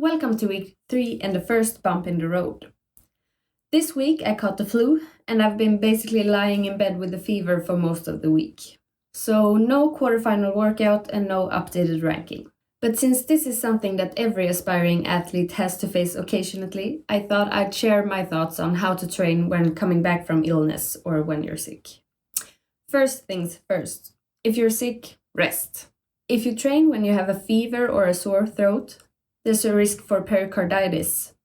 Welcome to week 3 and the first bump in the road. This week I caught the flu and I've been basically lying in bed with a fever for most of the week. So no quarterfinal workout and no updated ranking. But since this is something that every aspiring athlete has to face occasionally, I thought I'd share my thoughts on how to train when coming back from illness or when you're sick. First things first, if you're sick, rest. If you train when you have a fever or a sore throat, there's a risk for pericarditis,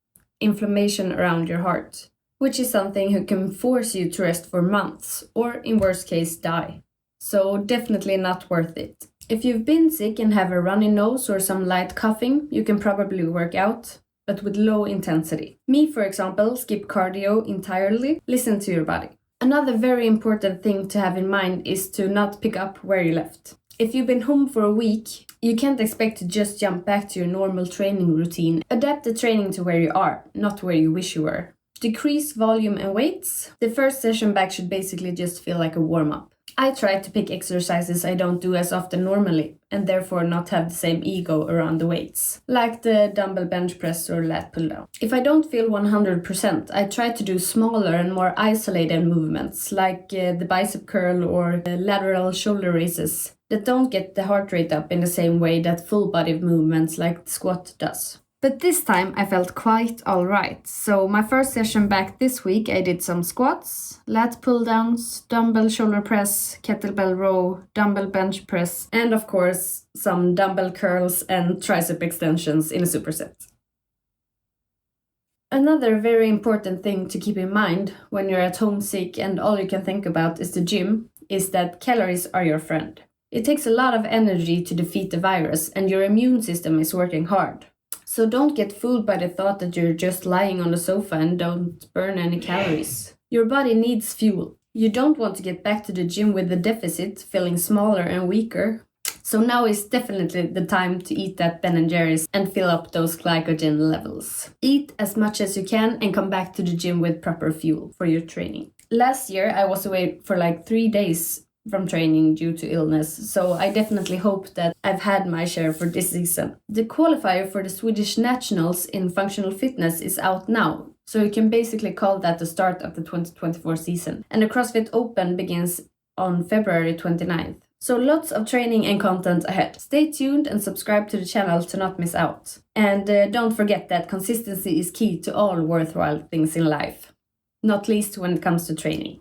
inflammation around your heart, which is something that can force you to rest for months or, in worst case, die. So definitely not worth it. If you've been sick and have a runny nose or some light coughing, you can probably work out, but with low intensity. Me, for example, skip cardio entirely. Listen to your body. Another very important thing to have in mind is to not pick up where you left. If you've been home for a week, you can't expect to just jump back to your normal training routine. Adapt the training to where you are, not where you wish you were. Decrease volume and weights. The first session back should basically just feel like a warm-up. I try to pick exercises I don't do as often normally, and therefore not have the same ego around the weights, like the dumbbell bench press or lat pull down. If I don't feel 100%, I try to do smaller and more isolated movements, like the bicep curl or the lateral shoulder raises, that don't get the heart rate up in the same way that full body movements like the squat does. But this time I felt quite alright, so my first session back this week I did some squats, lat pull downs, dumbbell shoulder press, kettlebell row, dumbbell bench press, and of course some dumbbell curls and tricep extensions in a superset. Another very important thing to keep in mind when you're at home sick and all you can think about is the gym is that calories are your friend. It takes a lot of energy to defeat the virus and your immune system is working hard. So don't get fooled by the thought that you're just lying on the sofa and don't burn any calories. Your body needs fuel. You don't want to get back to the gym with a deficit, feeling smaller and weaker. So now is definitely the time to eat that Ben & Jerry's and fill up those glycogen levels. Eat as much as you can and come back to the gym with proper fuel for your training. Last year I was away for like 3 days from training due to illness, so I definitely hope that I've had my share for this season. The qualifier for the Swedish Nationals in functional fitness is out now, so you can basically call that the start of the 2024 season. And the CrossFit Open begins on February 29th. So lots of training and content ahead. Stay tuned and subscribe to the channel to not miss out. And don't forget that consistency is key to all worthwhile things in life, not least when it comes to training.